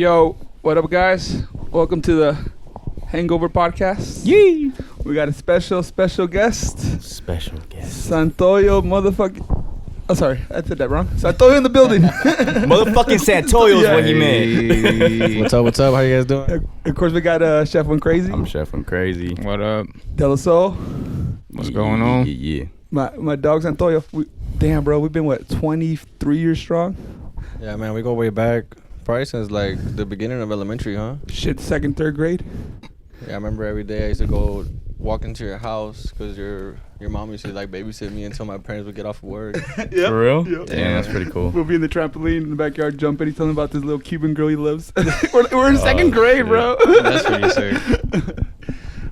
Yo, what up, guys? Welcome to the Hangover Podcast. Yee! We got a special guest. Special guest. Santoyo, motherfucking. Oh, sorry, I said that wrong. Santoyo in the building. Motherfucking Santoyo is what he meant. What's up? How you guys doing? Of course, we got Chef One Crazy. I'm Chef One Crazy. What up? De La Soul. What's going on? Yeah. My dog Santoyo. Damn, bro, we've been, 23 years strong? Yeah, man, we go way back. Probably since like the beginning of elementary, huh? Shit, second, third grade. Yeah, I remember every day I used to go walk into your house because your mom used to like babysit me until my parents would get off of work. Yep. For real? Yep. Damn, that's pretty cool. We'll be in the trampoline in the backyard jumping. He's telling about this little Cuban girl he loves. we're in second grade, bro. That's pretty sick.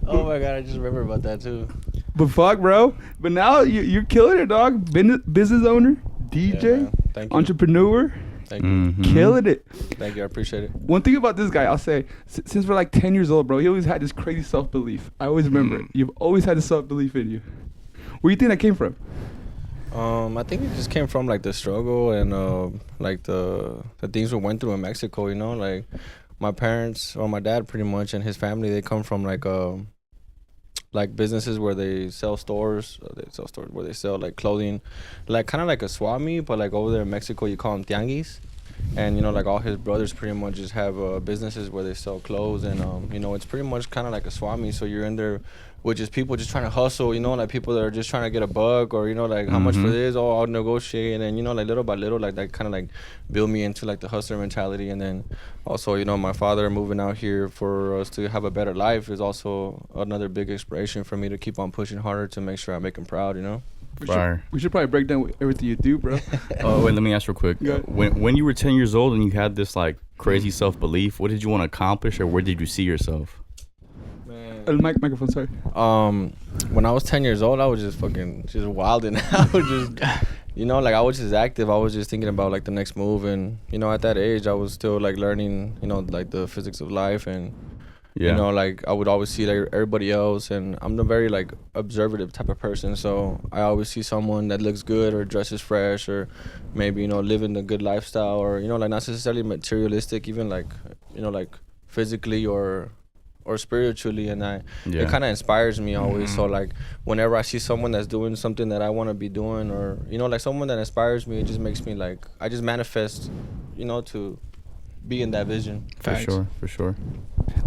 Oh my god, I just remember about that too. But fuck, bro. But now you're killing it, dog. Business owner, DJ, Yeah, thank you. entrepreneur, Thank you. Mhm. killing it. Thank you. I appreciate it. One thing about this guy, I'll say, since we're like 10 years old, bro, he always had this crazy self-belief. I always remember it. You've always had this self-belief in you. Where do you think that came from? I think it just came from like the struggle and like the things we went through in Mexico. You know, like my parents or my dad pretty much and his family, they come from like businesses where they sell stores. Where they sell like clothing, like kind of like a swap meet, but like over there in Mexico you call them tianguis. And you know, like all his brothers pretty much just have businesses where they sell clothes, and you know, it's pretty much kind of like a swap meet. So you're in there with just people just trying to hustle, you know, like people that are just trying to get a buck, or you know, like how much for this? Oh, I'll negotiate, and then you know, like little by little, like that kind of like build me into like the hustler mentality. And then also, you know, my father moving out here for us to have a better life is also another big inspiration for me to keep on pushing harder to make sure I make him proud, you know. We should probably break down everything you do, bro. Oh, wait, let me ask real quick. Go ahead. When you were 10 years old and you had this like crazy self-belief, what did you want to accomplish, or where did you see yourself? Microphone, sorry. When I was 10 years old, I was just wilding out. Just, you know, like I was just active. I was just thinking about like the next move. And, you know, at that age, I was still like learning, you know, like the physics of life. And, you know, like I would always see like everybody else. And I'm a very like observative type of person. So I always see someone that looks good or dresses fresh or maybe, you know, living a good lifestyle or, you know, like not necessarily materialistic, even like, you know, like physically or spiritually, and it kind of inspires me always. So like whenever I see someone that's doing something that I want to be doing, or you know, like someone that inspires me, it just makes me like I just manifest, you know, to be in that vision. For sure.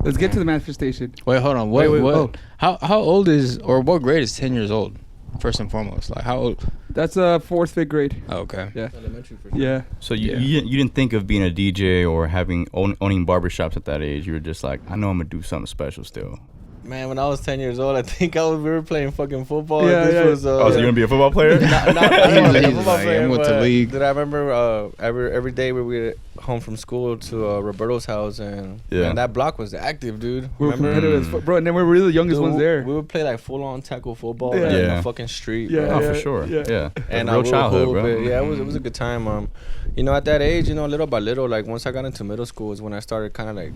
Let's get to the manifestation. Wait, hold on. What? How old is, or what grade is 10 years old? First and foremost, like how old? That's fourth, fifth grade. Oh, okay. Yeah. Elementary for sure. Yeah. So you didn't think of being a DJ or owning barbershops at that age. You were just like, I know I'm gonna do something special still. Man, when I was 10 years old, I think we were playing fucking football. Yeah, This yeah. was, So you're gonna be a football player? not like a He's football like, player, I'm with the but league. Did I remember every day we were home from school to Roberto's house, and man, that block was active, dude. We were Remember? competitive as fuck, bro, and then we were really the youngest ones there. We would play like full-on tackle football Yeah. like, Yeah. in the fucking street. Yeah, bro. Oh, for sure. Yeah. And real we would childhood, hoop bro. it. Yeah, it was a good time. You know, at that age, you know, little by little, like once I got into middle school is when I started kind of like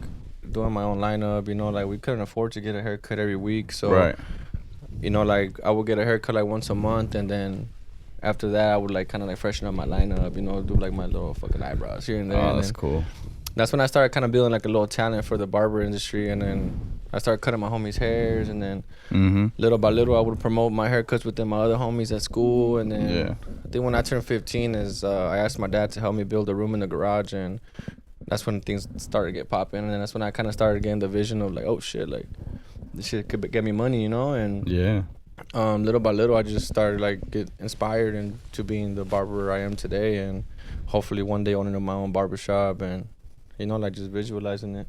doing my own lineup. You know, like we couldn't afford to get a haircut every week, so Right. you know, like I would get a haircut like once a month, and then after that I would like kind of like freshen up my lineup. You know, do like my little fucking eyebrows here and there. Oh, and that's then cool. that's when I started kind of building like a little talent for the barber industry, and then I started cutting my homies' hairs, and then little by little I would promote my haircuts within my other homies at school, and then I think when I turned 15 I asked my dad to help me build a room in the garage, and that's when things started to get popping, and then that's when I kind of started getting the vision of like, oh shit, like this shit could get me money, you know, and little by little I just started like get inspired into being the barber I am today, and hopefully one day owning my own barbershop, and you know, like just visualizing it.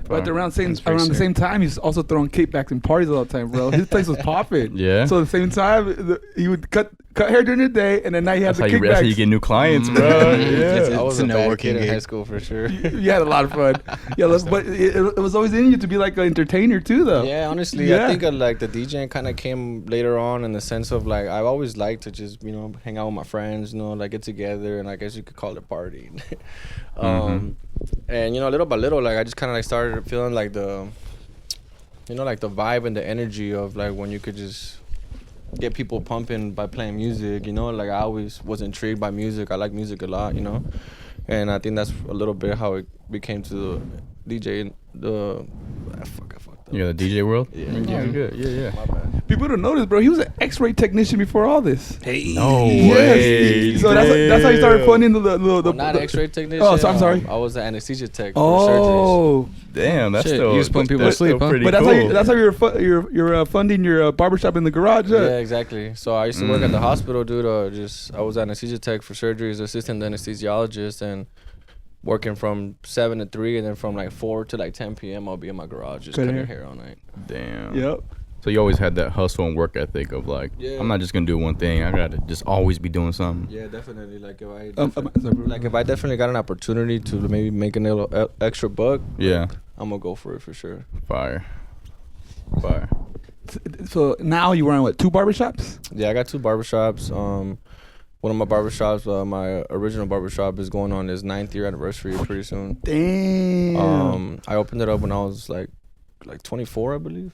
But around the same time, he's also throwing kickbacks and parties all the time, bro. His place was popping. Yeah. So at the same time, he would cut hair during the day, and at night he had the kickbacks. That's how you get new clients, bro. Yeah. I was It's a a bad networking kid in gig. high school for sure. You had a lot of fun. Yeah, but it was always in you to be like an entertainer too, though. Yeah, honestly, Yeah. I think like the DJing kind of came later on in the sense of like I've always liked to just, you know, hang out with my friends, you know, like get together, and I guess you could call it party. And you know, little by little, like I just kind of like started feeling like the, you know, like the vibe and the energy of like when you could just get people pumping by playing music, you know, like I always was intrigued by music. I like music a lot, you know. And I think that's a little bit how it became to the DJ. I fucked up. Yeah, the DJ world. Yeah. Yeah, good. Yeah. My bad. People don't notice, bro. He was an X-ray technician before all this. Hey. No Yes. way. So that's how you started funding the Well, not X-ray technician. Oh, so I'm sorry. I was the anesthesia tech for surgeries. Damn, that's Shit, still. you was putting people to that's sleep, still huh? pretty But cool. that's how you're funding your barbershop in the garage. Yeah, exactly. So I used to work at the hospital, dude. I was anesthesia tech for surgeries, assistant anesthesiologist, and working from 7 to 3, and then from like 4 to like 10 p.m. I'll be in my garage just Cutting cutting hair. hair all night. Damn. Yep. So you always had that hustle and work ethic of like, Yeah. I'm not just gonna do one thing. I gotta just always be doing something. Yeah, definitely. Like If if I definitely got an opportunity to maybe make a little extra buck, Yeah. I'm gonna go for it for sure. Fire. So now you run what, 2 barbershops? Yeah, I got 2 barbershops. One of my barbershops, my original barbershop, is going on its 9th year anniversary pretty soon. Damn. I opened it up when I was like 24, I believe.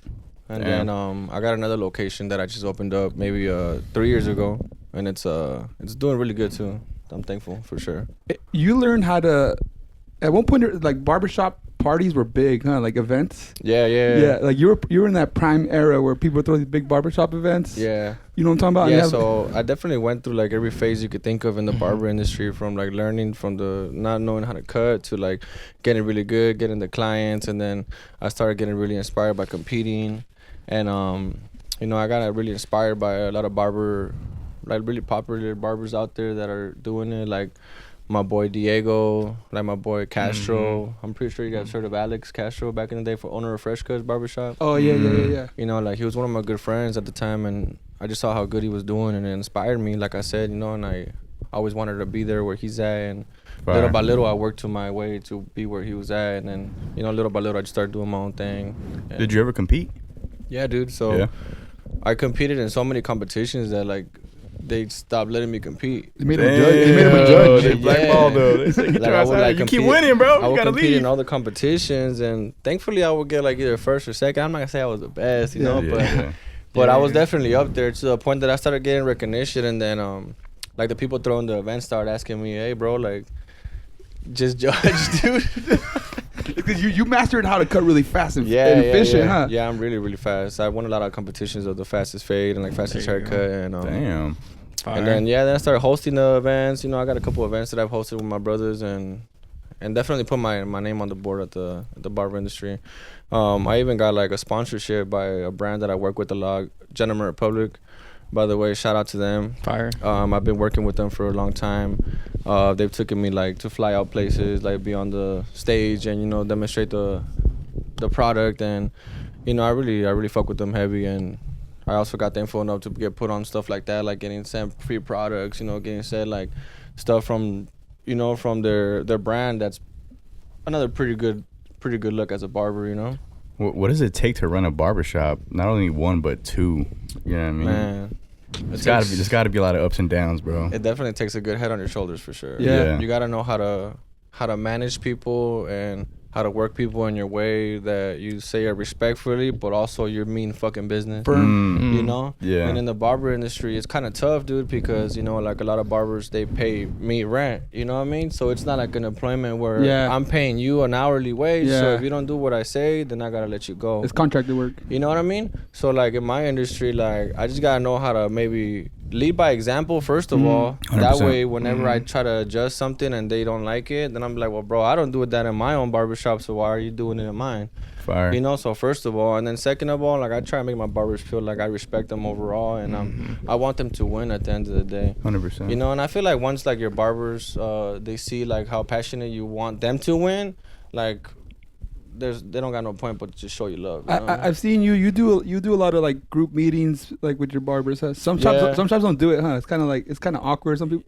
And Damn. then I got another location that I just opened up maybe 3 years ago, and it's doing really good too. I'm thankful for sure. You learned how to. At one point, like barbershop parties were big, huh? Like events. Yeah. Like you were in that prime era where people would throw these big barbershop events. Yeah. You know what I'm talking about? Yeah, You so I definitely went through like every phase you could think of in the barber industry, from like learning from the not knowing how to cut to like getting really good, getting the clients, and then I started getting really inspired by competing, and I got really inspired by a lot of really popular barbers out there that are doing it, like my boy Diego, like my boy Castro. I'm pretty sure you guys heard of Alex Castro back in the day, for owner of Fresh Cuts Barbershop. Oh yeah. You know, like he was one of my good friends at the time, and I just saw how good he was doing, and it inspired me, like I said, and I always wanted to be there where he's at, and little by little I worked to my way to be where he was at, and then, little by little I just started doing my own thing. And Did you ever compete? Yeah, dude. So Yeah. I competed in so many competitions that like they stopped letting me compete. They made him a judge. They made him a judge. They blackballed though. They said, Like, I would, like, you keep compete- winning, bro. I You would gotta compete leave. in all the competitions, and thankfully I would get like either first or second. I'm not gonna say I was the best, but I was definitely up there to the point that I started getting recognition, and then like the people throwing the event started asking me, "Hey, bro, like, just judge, dude." Because you mastered how to cut really fast and efficient, huh? Yeah, I'm really, really fast. I won a lot of competitions of the fastest fade and like fastest There you haircut, and Damn. and then then I started hosting the events. I got a couple events that I've hosted with my brothers, and definitely put my name on the board at the barber industry. I even got like a sponsorship by a brand that I work with a lot, Gentleman Republic. By the way, shout out to them. Fire. I've been working with them for a long time. They've taken me like to fly out places, like be on the stage and demonstrate the product, and I really fuck with them heavy. And I also got thankful enough to get put on stuff like that, like getting sent free products, getting sent like stuff from from their brand. That's another pretty good look as a barber. What does it take to run a barbershop? Not only one, but 2. You know what I mean? Man, There's gotta be a lot of ups and downs, bro. it definitely takes a good head on your shoulders for sure. Yeah. You gotta know how to manage people and how to work people in your way that you say are respectfully, but also you mean fucking business. Yeah. And in the barber industry, it's kind of tough, dude, because like a lot of barbers, they pay me rent. You know what I mean? So it's not like an employment where I'm paying you an hourly wage. So if you don't do what I say, then I gotta let you go. It's contracted work. You know what I mean? So like in my industry, like I just gotta know how to maybe lead by example first of all. 100%. That way, whenever I try to adjust something and they don't like it, then I'm like, well, bro, I don't do that in my own barbershop, so why are you doing it in mine? Fire. So first of all, and then second of all, like I try to make my barbers feel like I respect them overall, and I want them to win at the end of the day. 100%. And I feel like once like your barbers, they see like how passionate you want them to win, like they don't got no point but to just show you love. I've seen you do a lot of like group meetings like with your barbers. Huh? Some shops don't do it, huh? It's kind of awkward. Some people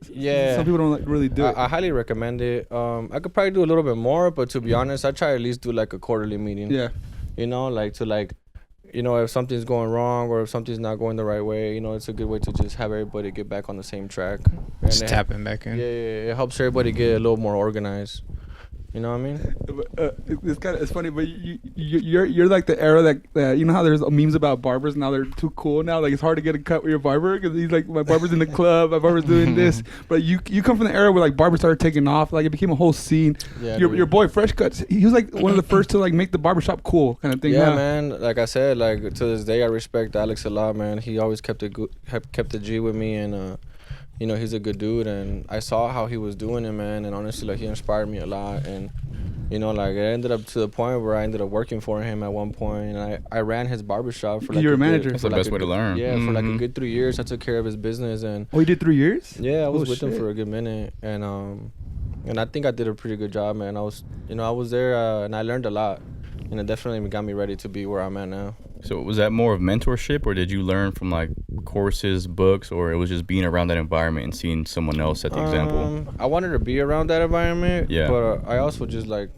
don't like really do it. I highly recommend it. I could probably do a little bit more, but to be honest, I try at least do like a quarterly meeting. Yeah. If something's going wrong or if something's not going the right way, it's a good way to just have everybody get back on the same track. Just tapping back in. Yeah, it helps everybody get a little more organized. You know what I mean? It's funny, but you're like the era that you know how there's memes about barbers now they're too cool now. Like it's hard to get a cut with your barber because he's like, my barber's in the club, my barber's doing this. But you come from the era where like barbers started taking off, like it became a whole scene. Yeah, your boy Fresh Cuts, he was like one of the first to like make the barbershop cool kind of thing. Yeah, man. Like I said, like to this day I respect Alex a lot, man. He always kept it G with me, and you know, he's a good dude, and I saw how he was doing it, man, and honestly, like, he inspired me a lot, and, you know, like, it ended up to the point where I ended up working for him at one point, and I ran his barbershop for, like, you're a manager. That's the best way to learn. Yeah, for, like, a good 3 years, I took care of his business, and... Oh, you did 3 years? Yeah, I was with him for a good minute, and I think I did a pretty good job, man. I was there, and I learned a lot, and it definitely got me ready to be where I'm at now. So was that more of mentorship, or did you learn from like courses, books, or it was just being around that environment and seeing someone else set the example? I wanted to be around that environment, yeah. But I also just like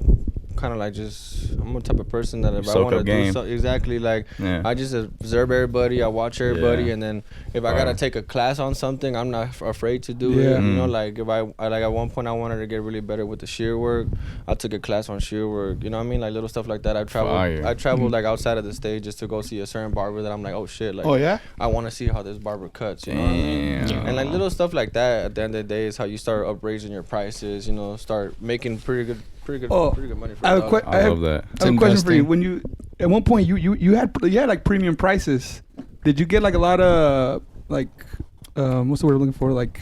kind of like just I'm the type of person that if I want to do something, exactly, like I just observe everybody, I watch everybody, and then if I gotta take a class on something, I'm not afraid to do it. You know, like if I like at one point I wanted to get really better with the shear work, I took a class on shear work. You know what I mean? Like little stuff like that. I traveled like outside of the state just to go see a certain barber that I'm like, oh shit, like I want to see how this barber cuts. You know what I mean? And like little stuff like that. At the end of the day, is how you start upraising your prices. You know, start making pretty good money for I love that. I have a question for you. When you at one point you had like premium prices, did you get like a lot of like what's the word I'm looking for, like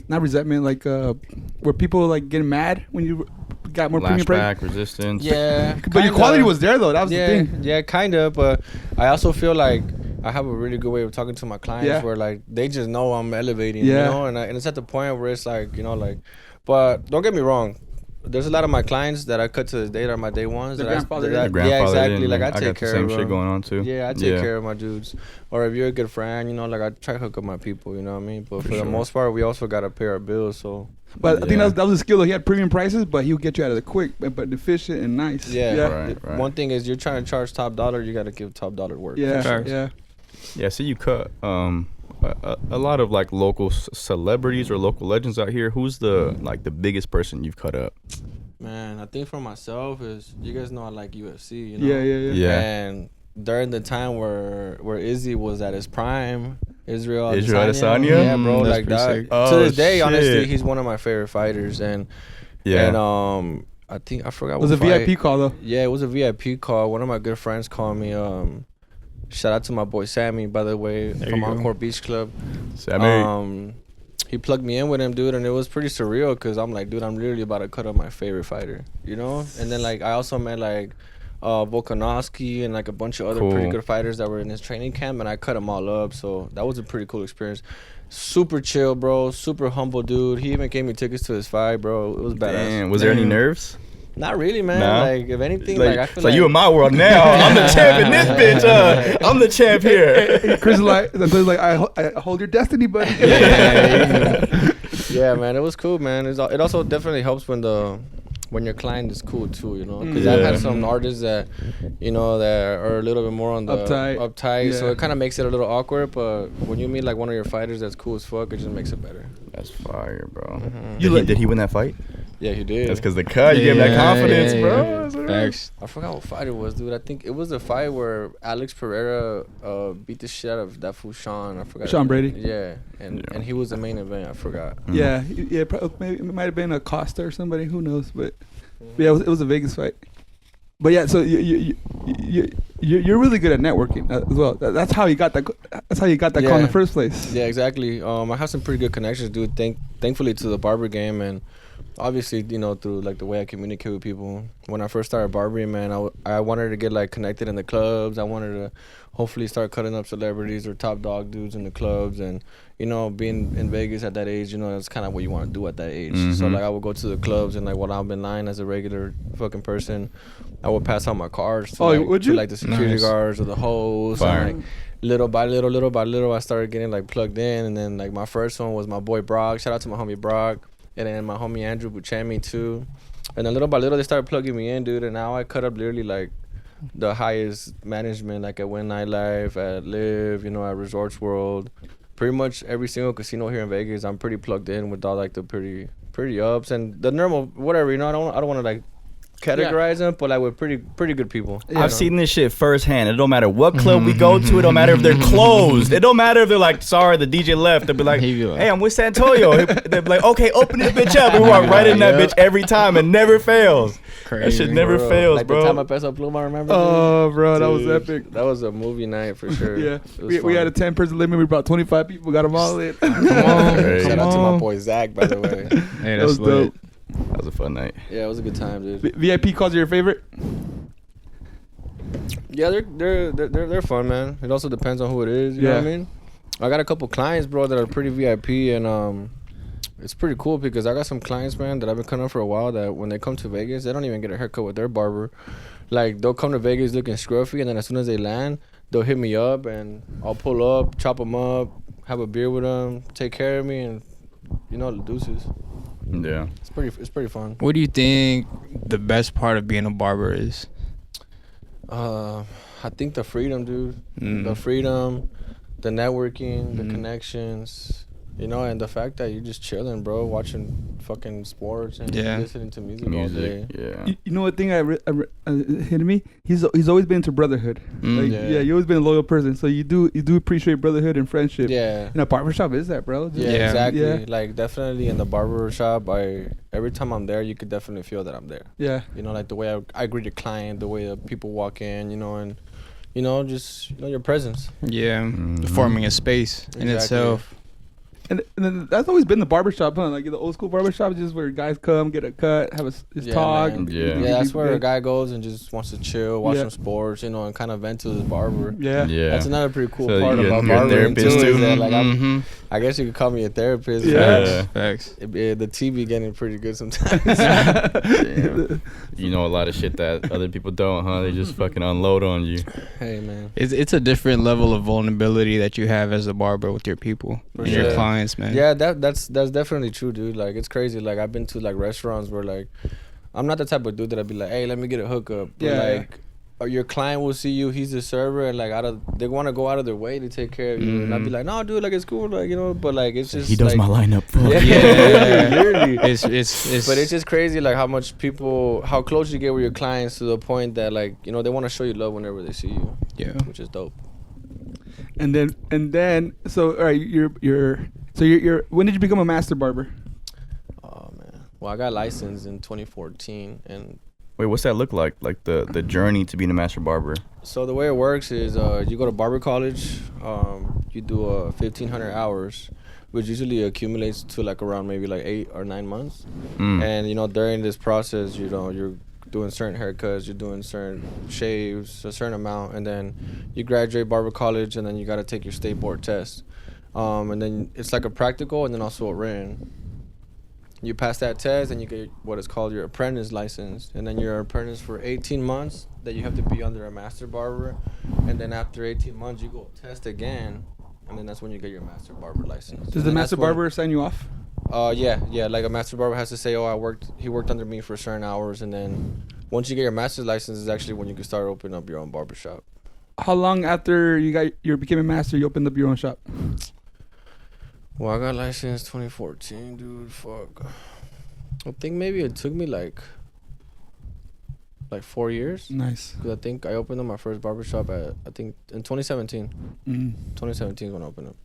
not resentment, like were people like getting mad when you got more premium price? Resistance. Yeah, but your quality was there though. That was the thing. Yeah, kind of. But I also feel like I have a really good way of talking to my clients where like they just know I'm elevating. You know, and it's at the point where it's like, you know, like, but don't get me wrong. There's a lot of my clients that I cut to this day that are my day ones. The grandfather. Yeah, exactly. Like I take care of them. Same shit going on too. Yeah, I take care of my dudes. Or if you're a good friend, you know, like I try to hook up my people. You know what I mean? But for the most part, we also gotta pay our bills. So. But I think that was a skill though. He had premium prices, but he would get you out of the quick, but efficient and nice. Yeah. Right. One thing is you're trying to charge top dollar, you gotta give top dollar work. Yeah. So you cut a lot of like local celebrities or local legends out here. Who's the biggest person you've cut up? Man, I think for myself is, you guys know I like UFC. You know? Yeah. And during the time where Izzy was at his prime, Israel Adesanya. Yeah, bro, like that. To this day, honestly, he's one of my favorite fighters. And I think I forgot. It was a VIP call though. Yeah, it was a VIP call. One of my good friends called me. Shout out to my boy Sammy, by the way, from Encore Beach Club. Sammy. He plugged me in with him, dude, and it was pretty surreal because I'm like, dude, I'm literally about to cut up my favorite fighter, you know? And then, like, I also met, like, Volkanovski and, like, a bunch of other pretty good fighters that were in his training camp, and I cut them all up, so that was a pretty cool experience. Super chill, bro. Super humble dude. He even gave me tickets to his fight, bro. It was badass. Damn. Was there any nerves? Not really, man. Nah. Like, if anything, like I feel like you in my world now. I'm the champ in this bitch. I'm the champ here. Chris is like, I hold your destiny, buddy. Yeah, man. It was cool, man. It also definitely helps when your client is cool too, you know. Because I've had some artists that, you know, that are a little bit more on the uptight. So it kind of makes it a little awkward. But when you meet like one of your fighters that's cool as fuck, it just makes it better. That's fire, bro. Mm-hmm. Did he win that fight? Yeah, he did. That's because the cut. You gave him that confidence, bro. Thanks. I forgot what fight it was, dude. I think it was a fight where Alex Pereira beat the shit out of that fool Sean. I forgot. Sean Brady. Yeah, and he was the main event. I forgot. Yeah. Maybe it might have been a Costa or somebody. Who knows? But yeah, it was a Vegas fight. But yeah, so you're really good at networking as well. That's how you got that. That's how you got that call in the first place. Yeah, exactly. I have some pretty good connections, dude. Thankfully to the barber game, and obviously, you know, through like the way I communicate with people. When I first started barbering, man, I wanted to get like connected in the clubs. I wanted to hopefully start cutting up celebrities or top dog dudes in the clubs, and you know, being in Vegas at that age, you know, that's kind of what you want to do at that age. So like I would go to the clubs, and like while I'm in line as a regular fucking person, I would pass out my cards to, like the security guards or the hosts. And, like, little by little, I started getting like plugged in, and then like my first one was my boy Brock. Shout out to my homie Brock, and then my homie Andrew Buchemi too. And then little by little, they started plugging me in, dude. And now I cut up literally like the highest management, like at Win Nightlife, at Live, you know, at Resorts World. Pretty much every single casino here in Vegas, I'm pretty plugged in with all like the pretty pretty ups and the normal whatever, you know. I don't want to like categorize them, but like with pretty good people. Yeah. I've seen this shit firsthand. It don't matter what club we go to. It don't matter if they're closed. It don't matter if they're like, sorry, the DJ left. They'll be like, hey, I'm with Santoyo. They'll be like, okay, open this bitch up. We walk right in that bitch every time. It never fails. Crazy. That shit never fails, like bro. The time I Peso Pluma, remember? Oh, bro, Dude, that was epic. That was a movie night for sure. Yeah, we had a 10-person limit. We brought 25 people. Got them all in. Come on. Shout out to my boy Zach, by the way. Hey, That was dope. That was a fun night. Yeah, it was a good time, dude. VIP calls are your favorite? Yeah, they're fun, man. It also depends on who it is. You know what I mean? I got a couple clients, bro, that are pretty VIP, and it's pretty cool because I got some clients, man, that I've been coming for a while. That when they come to Vegas, they don't even get a haircut with their barber. Like they'll come to Vegas looking scruffy, and then as soon as they land, they'll hit me up, and I'll pull up, chop them up, have a beer with them, take care of me, and you know the deuces. Yeah, it's pretty fun. What do you think the best part of being a barber is? I think the freedom, dude. The freedom, the networking, the connections, you know, and the fact that you're just chilling, bro, watching fucking sports and listening to music all day. Yeah. You know what thing hit me? He's always been into brotherhood. You always been a loyal person. So you do appreciate brotherhood and friendship. Yeah. And a barbershop is that, bro. Yeah, exactly. Yeah. Like definitely in the barbershop, every time I'm there, you could definitely feel that I'm there. Yeah. You know, like the way I greet a client, the way people walk in, you know, and you know, just your presence. Yeah. Forming a space in itself. And then that's always been the barbershop, huh? Like the old school barbershop is just where guys come, get a cut, have a talk. Yeah, that's where a guy goes and just wants to chill, watch some sports, you know, and kind of vent to his barber. Yeah. That's another pretty cool part about barbering too. Is that, like, I guess you could call me a therapist. Yeah. Facts. The TV getting pretty good sometimes. You know a lot of shit that other people don't, huh? They just fucking unload on you. Hey, man. It's a different level of vulnerability that you have as a barber with your people, your clients, man. Yeah, that's definitely true, dude. Like, it's crazy. Like, I've been to, like, restaurants where, like, I'm not the type of dude that I'd be like, hey, let me get a hookup. But, like, your client will see you, he's the server, and, like, they want to go out of their way to take care of you. And I'd be like, no, dude, like, it's cool, like, you know, but, like, it's just, he does like, my lineup for me. Literally. It's but it's just crazy, like, how close you get with your clients to the point that, like, you know, they want to show you love whenever they see you. Yeah. Which is dope. And then, so, all right, you're when did you become a master barber? Oh, man. Well, I got licensed in 2014, and wait, what's that look like? Like the journey to being a master barber? So the way it works is you go to barber college, you do 1,500 hours, which usually accumulates to like around maybe like 8 or 9 months. And you know, during this process, you know, you're doing certain haircuts, you're doing certain shaves, a certain amount, and then you graduate barber college, and then you got to take your state board test. And then it's like a practical and then also a written. You pass that test and you get what is called your apprentice license. And then you're an apprentice for 18 months that you have to be under a master barber. And then after 18 months, you go test again. And then that's when you get your master barber license. Does the master barber sign you off? Yeah. Like a master barber has to say, he worked under me for certain hours. And then once you get your master's license is actually when you can start opening up your own barbershop. How long after you became a master, you opened up your own shop? Well, I got licensed 2014, dude. Fuck. I think maybe it took me like 4 years. Nice. Because I think I opened up my first barbershop in 2017. 2017 is when I opened up.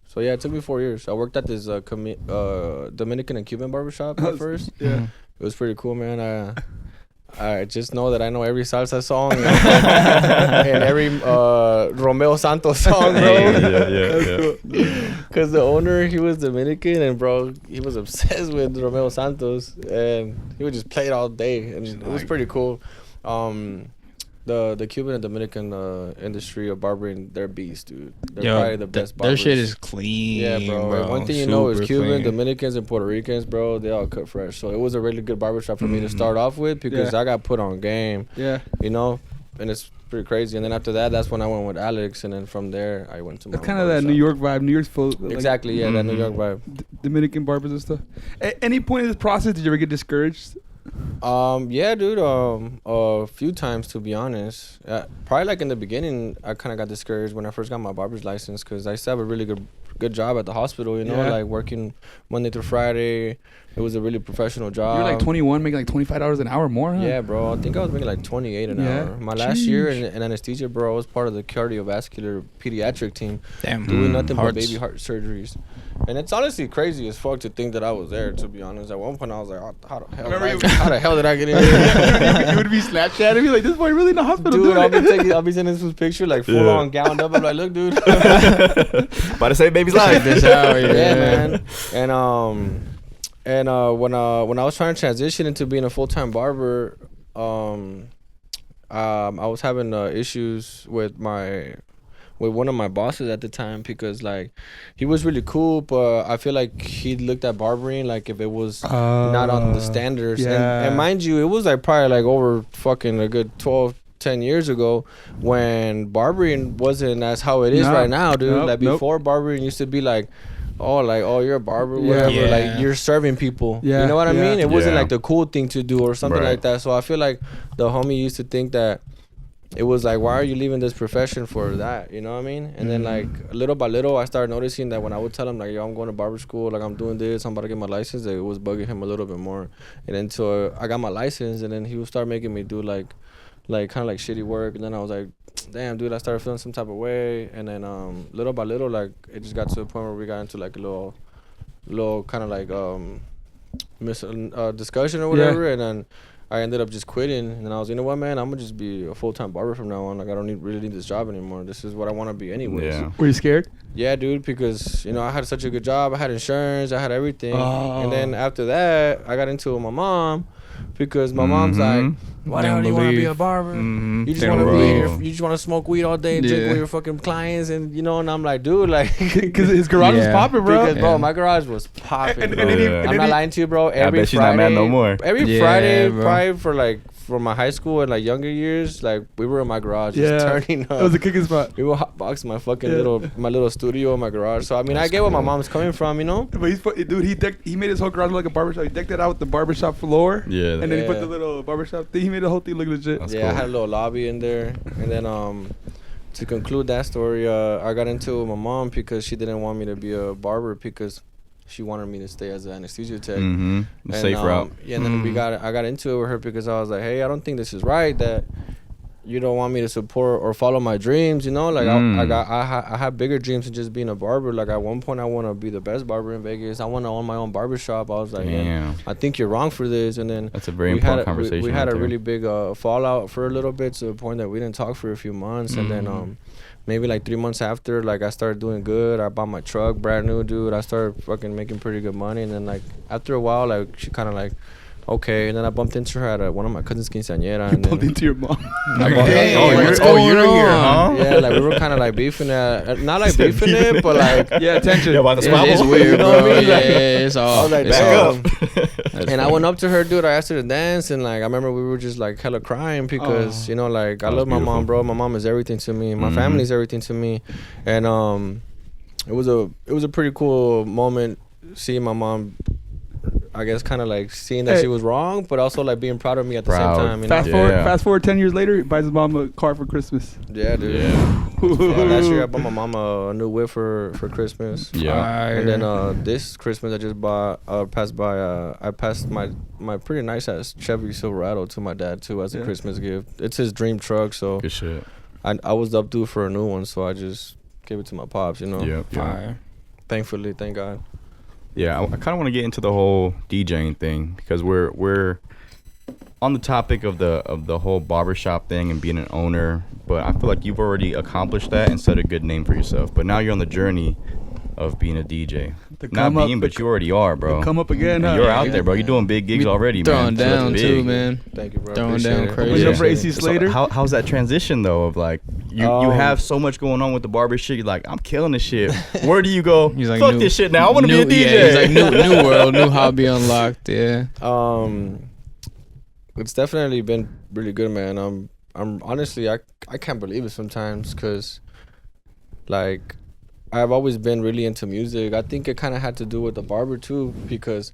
So yeah, it took me 4 years. I worked at this Dominican and Cuban barbershop at first. Yeah. It was pretty cool, man. I just know that I know every salsa song and every Romeo Santos song, bro. Yeah. Because the owner, he was Dominican, and bro, he was obsessed with Romeo Santos, and he would just play it all day, and it was pretty cool. The Cuban and Dominican industry of barbering, they're beasts, dude. They're probably the best barbers. Their shit is clean. Yeah, bro. One thing you know is Cuban, Dominicans, and Puerto Ricans, bro, they all cut fresh. So it was a really good barbershop for me to start off with because I got put on game. Yeah. You know, and it's pretty crazy. And then after that, that's when I went with Alex, and then from there, I went to my. It's kind of that New York vibe. New York's full. Exactly, yeah, that New York vibe. Dominican barbers and stuff. At any point in this process, did you ever get discouraged? Yeah, dude. A few times, to be honest. Probably like in the beginning, I kind of got discouraged when I first got my barber's license because I used to have a really good good job at the hospital, you know, like working Monday through Friday. It was a really professional job. You're like 21, making like $25 an hour more, huh? Yeah, bro. I think I was making like 28 an hour. My last year in anesthesia, bro, I was part of the cardiovascular pediatric team. Damn. Doing nothing but baby heart surgeries. And it's honestly crazy as fuck to think that I was there, to be honest. At one point, I was like, how the hell did I get in here? You would be Snapchatting me like, this boy really in the hospital, dude. I'll be sending this picture like full on gowned up. I'm like, look, dude. About to say baby's life. This out, yeah, man. And when I was trying to transition into being a full-time barber, I was having issues with one of my bosses at the time, because like he was really cool, but I feel like he looked at barbering like if it was not on the standards. And mind you, it was like probably like over fucking a good 10 years ago, when barbering wasn't as how it is right now, dude. Before barbering used to be like, oh, you're a barber, whatever. Like, you're serving people. You know what I mean? It wasn't like the cool thing to do or something like that. So I feel like the homie used to think that it was like, why are you leaving this profession for that? You know what I mean? And then like little by little, I started noticing that when I would tell him like, yo, I'm going to barber school, like I'm doing this, I'm about to get my license, that it was bugging him a little bit more. And then so I got my license, and then he would start making me do like kind of like shitty work. And then I was like, damn, dude, I started feeling some type of way. And then little by little, like it just got to a point where we got into like a little kind of like discussion or whatever. And then I ended up just quitting. And then I was, you know what, man, I'm gonna just be a full-time barber from now on. Like I don't really need this job anymore. This is what I want to be anyways. Were you scared? Yeah, dude, because you know I had such a good job. I had insurance. I had everything. And then after that, I got into it with my mom. Because my mom's like, why the hell do you want to be a barber? You just want to be here. You just want to smoke weed all day and drink with your fucking clients, and you know. And I'm like, dude, like, because his garage was popping, bro. Because bro, my garage was popping. I'm not lying to you, bro. Every bet she's Friday, not mad no more. Every Friday, probably for my high school and like younger years, like we were in my garage just turning up. It was a kicking spot. We were hotboxing my fucking little studio in my garage. So I mean, I get where my mom's coming from, you know. But he made his whole garage look like a barbershop. He decked it out with the barbershop floor. And then he put the little barbershop thing. He made the whole thing look legit. That's cool. I had a little lobby in there. And then to conclude that story, I got into it with my mom because she didn't want me to be a barber, because she wanted me to stay as an anesthesia tech. Safe route. Yeah, and then I got into it with her because I was like, hey, I don't think this is right that you don't want me to support or follow my dreams, you know? Like I have bigger dreams than just being a barber. Like at one point I want to be the best barber in Vegas. I want to own my own barbershop. I was like, yeah, I think you're wrong for this. And then that's a very important conversation. We had a really big fallout for a little bit, to the point that we didn't talk for a few months. And then maybe like 3 months after, like I started doing good. I bought my truck brand new, dude. I started fucking making pretty good money. And then like after a while, like she kind of like, okay. And then I bumped into her at one of my cousin's quinceañera. You bumped into your mom. You're here, huh? Yeah, like we were kind of like beefing it. Not like beefing it, but like tension. It's weird, bro. It's all. I was like, damn. And I went up to her, dude. I asked her to dance, and like I remember we were just like hella crying because you know, like I love my mom, bro. My mom is everything to me. My family is everything to me, and it was a pretty cool moment seeing my mom. I guess kind of like seeing that she was wrong, but also like being proud of me at the same time. You know? Fast forward 10 years later, he buys his mom a car for Christmas. Yeah, dude. Last year I bought my mom a new whip for Christmas. And then this Christmas I just bought I passed my pretty nice ass Chevy Silverado to my dad too as a Christmas gift. It's his dream truck, so good shit. I was up due for a new one, so I just gave it to my pops. You know. Thankfully, thank God. Yeah, I kind of want to get into the whole DJing thing, because we're on the topic of the whole barbershop thing and being an owner, but I feel like you've already accomplished that and set a good name for yourself. But now you're on the journey of being a DJ. But you already are, bro. Come up again, huh? You're out there, bro. You're doing big gigs already, man. Throwing down too, man. Thank you, bro. Throwing down crazy. So how's that transition though? Of like you have so much going on with the barber shit. You're like, I'm killing this shit. Where do you go? He's like, fuck this shit now. I want to be a DJ. Yeah, he's like, new world, new hobby unlocked. Yeah. It's definitely been really good, man. I'm honestly, I can't believe it sometimes, because like I've always been really into music. I think it kind of had to do with the barber too, because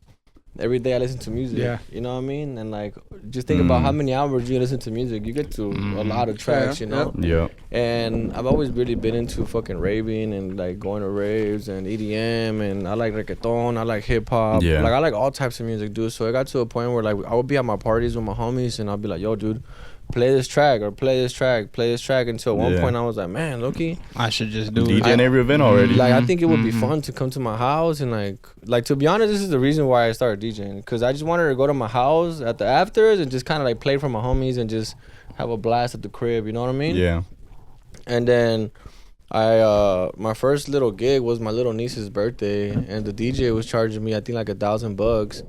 every day I listen to music. Yeah. You know what I mean? And like, just think about how many hours you listen to music. You get to a lot of tracks, you know? Yeah. And I've always really been into fucking raving and like going to raves and EDM, and I like reggaeton, I like hip hop. Yeah. Like I like all types of music, dude. So it got to a point where like I would be at my parties with my homies and I'll be like, yo, dude, play this track or play this track, until at one point I was like, man, Loki, I should just do DJ it. in every event already. like I think it would be fun to come to my house and like to be honest, this is the reason why I started DJing, because I just wanted to go to my house at the afters and just kind of like play for my homies and just have a blast at the crib, you know what I mean? Yeah. And then my first little gig was my little niece's birthday, and the DJ was charging me I think like $1,000.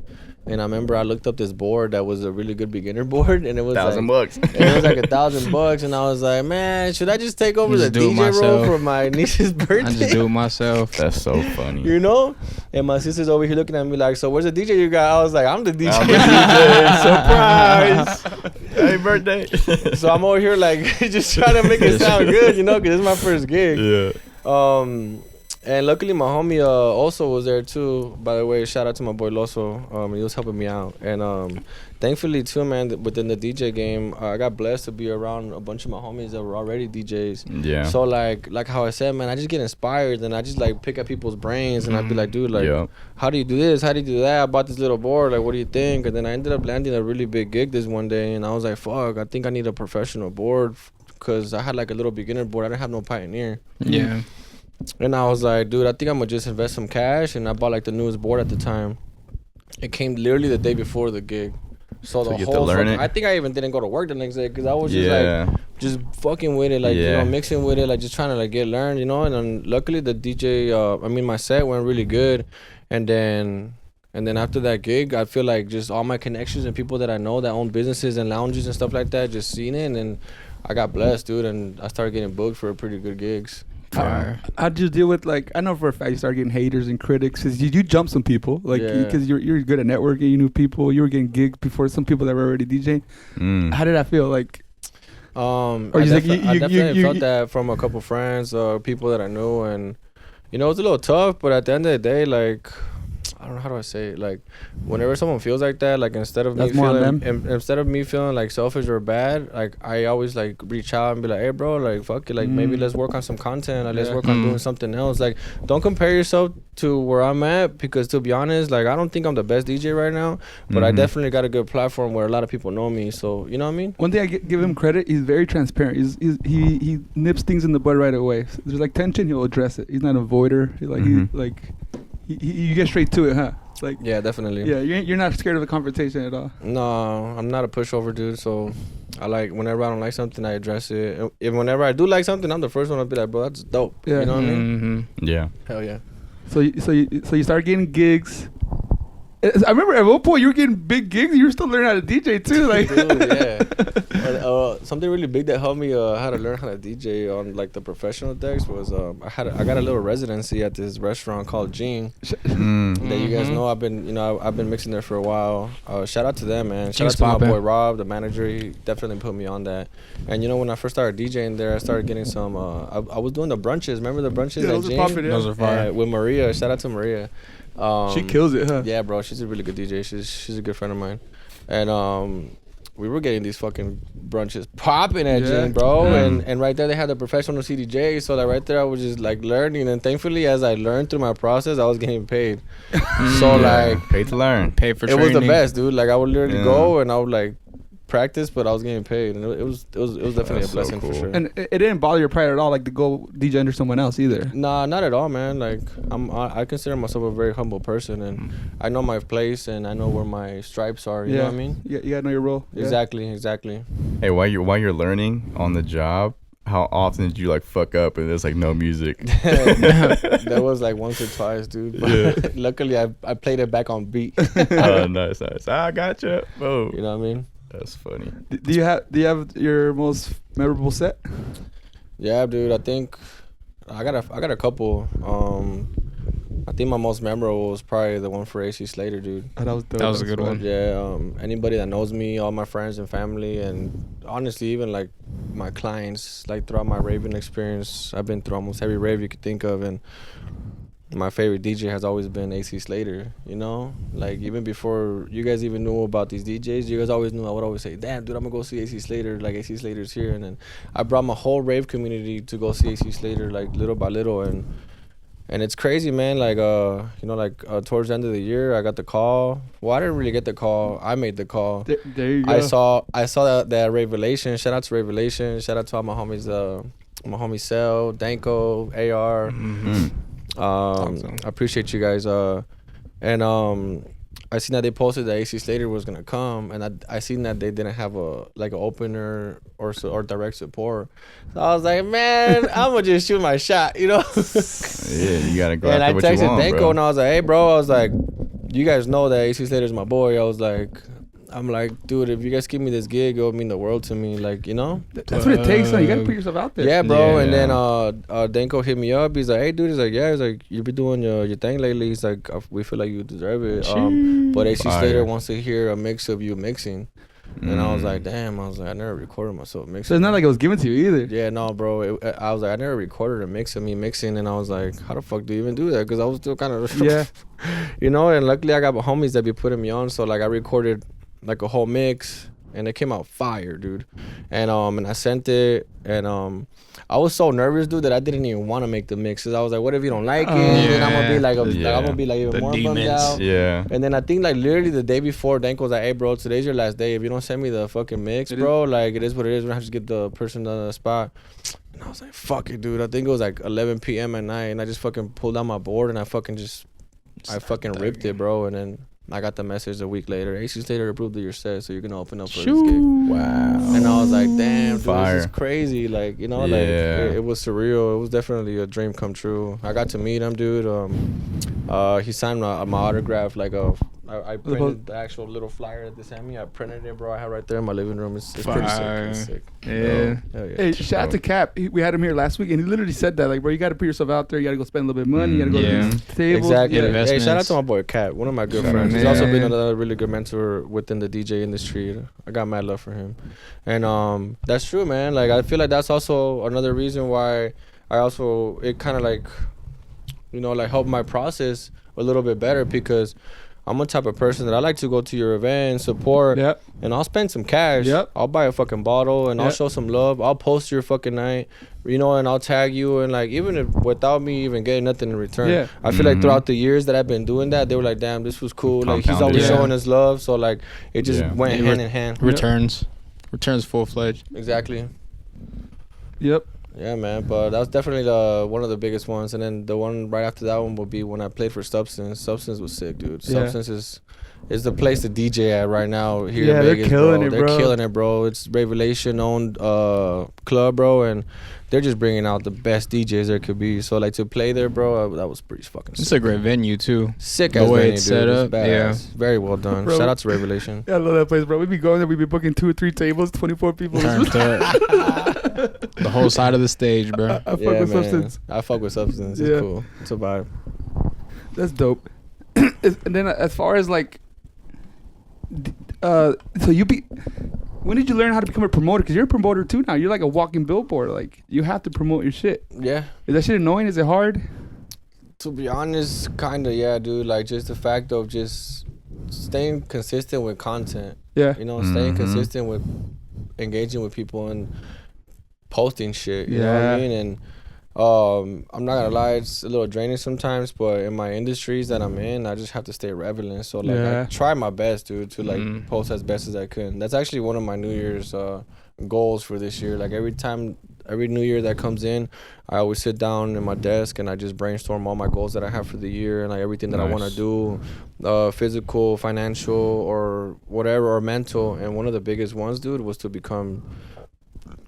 And I remember I looked up this board that was a really good beginner board, and it was $1,000. And it was like $1,000, and I was like, man, should I just take over the Just do it DJ role myself. for my niece's birthday? I just do it myself. That's so funny. You know? And my sister's over here looking at me like, so where's the DJ you got? I was like, I'm the DJ. I'm the DJ. Surprise. Happy birthday. So I'm over here like just trying to make it sound good, you know, because it's my first gig. Yeah. And luckily my homie also was there too. By the way, shout out to my boy Loso. He was helping me out. And thankfully too, man, within the DJ game, I got blessed to be around a bunch of my homies that were already DJs. Yeah. So like how I said, man, I just get inspired and I just like pick at people's brains and I'd be like, dude, like, how do you do this? How do you do that? I bought this little board. Like, what do you think? And then I ended up landing a really big gig this one day, and I was like, fuck, I think I need a professional board, because I had like a little beginner board. I didn't have no Pioneer. Yeah. And I was like, dude, I think I'm gonna just invest some cash. And I bought like the newest board at the time. It came literally the day before the gig. So the you get to whole learn it? I think I even didn't go to work the next day, because I was just like just fucking with it, like you know, mixing with it, like just trying to like get learned, you know. And then luckily the DJ, my set went really good. And then after that gig, I feel like just all my connections and people that I know that own businesses and lounges and stuff like that just seen it, and then I got blessed, dude, and I started getting booked for pretty good gigs. How'd you deal with, like, I know for a fact you started getting haters and critics, because you jump some people, like, because you're good at networking, you knew people, you were getting gigs before some people that were already DJing. How did that feel? Like, I definitely felt that from a couple friends or people that I knew, and you know, it was a little tough, but at the end of the day, like, I don't know, how do I say it? Like, whenever someone feels like that, like, instead of me feeling like selfish or bad, like, I always like reach out and be like, hey bro, like, fuck it, like, maybe let's work on some content, like, let's work on doing something else. Like, don't compare yourself to where I'm at, because to be honest, like, I don't think I'm the best DJ right now, but I definitely got a good platform where a lot of people know me, so you know what I mean? One thing I give him credit, he's very transparent. He nips things in the bud right away. So there's like tension, he'll address it. He's not a avoider. You get straight to it, huh? Like, yeah, definitely. Yeah, you're not scared of a confrontation at all. No, I'm not a pushover, dude. So I like, whenever I don't like something, I address it. If whenever I do like something, I'm the first one to be like, bro, that's dope. Yeah. You know what I mean? Yeah. Hell yeah. So you started getting gigs. I remember at one point you were getting big gigs. You were still learning how to DJ too, like. Dude, yeah. Something really big that helped me how to learn how to DJ on like the professional decks was I got a little residency at this restaurant called DJing that you guys know. I've been mixing there for a while. Shout out to them, man. Shout out to my boy Rob, the manager. He definitely put me on that. And you know, when I first started DJing there, I started getting some. I was doing the brunches. Remember the brunches? Yeah, those are popping. Those are fire. With Maria. Shout out to Maria. She kills it, huh? Yeah, bro. She's a really good DJ. She's a good friend of mine. And we were getting these fucking brunches popping at Jing, bro. And right there they had the professional CDJ. So like right there I was just like learning. And thankfully as I learned through my process, I was getting paid. So like paid to learn. Pay for training. It was the best, dude. Like I would literally go and I would like practice, but I was getting paid, and it was definitely a blessing for sure. And it didn't bother your pride at all, like to go DJ under someone else either. Nah, not at all, man. Like I consider myself a very humble person, and I know my place and I know where my stripes are. You know what I mean? Yeah, you gotta know your role. Exactly. Hey, while you're learning on the job, how often did you like fuck up and there's like no music? That was like once or twice, dude. But luckily I played it back on beat. Oh, nice. I gotcha. Oh, you know what I mean? That's funny. Do you have your most memorable set? Yeah, dude. I think I got a couple. I think my most memorable was probably the one for AC Slater, dude. Oh, that was dope. That was a good one. Yeah. Anybody that knows me, all my friends and family, and honestly, even like my clients, like throughout my raving experience, I've been through almost every rave you could think of, and my favorite DJ has always been AC Slater, you know? Like, even before you guys even knew about these DJs, you guys always knew. I would always say, damn, dude, I'm going to go see AC Slater. Like, AC Slater's here. And then I brought my whole rave community to go see AC Slater, like, little by little. And it's crazy, man. Like, towards the end of the year, I got the call. Well, I didn't really get the call. I made the call. There you go. I saw that Revelation. Shout out to Revelation. Shout out to all my homies, my homie Cell, Danko, AR. Awesome. I appreciate you guys. I seen that they posted that AC Slater was gonna come, and I seen that they didn't have an opener or direct support. So I was like, man, I'm gonna just shoot my shot, you know? Yeah, you gotta go and after I what texted you want, Danko, bro. and I was like, hey, bro, I was like, you guys know that AC Slater's my boy. I'm like, dude, if you guys give me this gig, it'll mean the world to me. Like, you know? That's what it takes, son. You gotta put yourself out there. Yeah, bro. Yeah. And then Danko hit me up. He's like, hey, dude. He's like, yeah. He's like, you've been doing your thing lately. He's like, we feel like you deserve it. But AC Slater wants to hear a mix of you mixing. And I was like, damn. I was like, I never recorded myself mixing. So it's not like it was given to you either. Yeah, no, bro. I was like, I never recorded a mix of me mixing. And I was like, how the fuck do you even do that? Because I was still kind of, you know. And luckily, I got homies that be putting me on. So, like, I recorded like a whole mix, and it came out fire, dude. And I sent it, and I was so nervous, dude, that I didn't even want to make the mixes. I was like, what if you don't like it? Then I'm gonna be like even more bummed out. Yeah. And then I think like literally the day before, Danko was like, hey, bro, today's your last day. If you don't send me the fucking mix, bro, like, it is what it is. We're gonna have to get the person on the spot. And I was like, fuck it, dude. I think it was like 11 p.m. at night, and I just fucking pulled out my board, and I fucking ripped it, bro. And then I got the message a week later. AC Slater approved of your set, so you're gonna open up for this gig. Wow. And I was like, damn, dude, Fire. this is crazy. Like, you know, like it was surreal. It was definitely a dream come true. I got to meet him, dude. He signed my autograph, like I printed the actual little flyer that they sent me. I printed it, bro. I have right there in my living room. It's pretty sick. It's sick. Yeah. Hell yeah. Hey, shout out to Cap. We had him here last week, and he literally said that, like, bro, you got to put yourself out there. You got to go spend a little bit of money. You got to go to these tables. Exactly. Yeah. Hey, shout out to my boy Cat, one of my good friends. He's also been another really good mentor within the DJ industry. I got mad love for him, and that's true, man. Like, I feel like that's also another reason why it kind of like, you know, like helped my process a little bit better, because I'm a type of person that I like to go to your event, support, and I'll spend some cash. I'll buy a fucking bottle, and I'll show some love. I'll post your fucking night, you know, and I'll tag you, and like, even if without me even getting nothing in return. I feel like throughout the years that I've been doing that, they were like, damn, this was cool. Like, he's always showing us love, so like, it just went hand in hand. Returns full-fledged. Exactly. Yep. Yeah, man, but that was definitely one of the biggest ones. And then the one right after that one would be when I played for Substance. Substance was sick, dude. Substance is the place to DJ at right now here in Vegas, bro. They're killing it, bro. It's Revelation owned club, bro, and they're just bringing out the best DJs there could be. So like, to play there, bro, that was pretty fucking sick. It's a great venue too. Sick as venue, dude. Set up. Very well done. Bro. Shout out to Revelation. Yeah, I love that place, bro. We be going there. We be booking 2 or 3 tables, 24 people. The whole side of the stage, bro. I fuck with Substance. I fuck with Substance. It's cool. It's a vibe. That's dope. And then as far as like, so when did you learn how to become a promoter? Because you're a promoter too now. You're like a walking billboard. Like, you have to promote your shit. Yeah. Is that shit annoying? Is it hard? To be honest, kinda, yeah, dude. Like, just the fact of just staying consistent with content. Yeah. You know, staying consistent with engaging with people and posting shit. You know what I mean? And I'm not gonna lie, it's a little draining sometimes, but in my industries that I'm in, I just have to stay relevant. So like, I try my best, dude, to like post as best as I can. That's actually one of my New Year's goals for this year. Like, every New Year that comes in, I always sit down in my desk and I just brainstorm all my goals that I have for the year and like everything that I want to do, physical, financial, or whatever, or mental. And one of the biggest ones, dude, was to become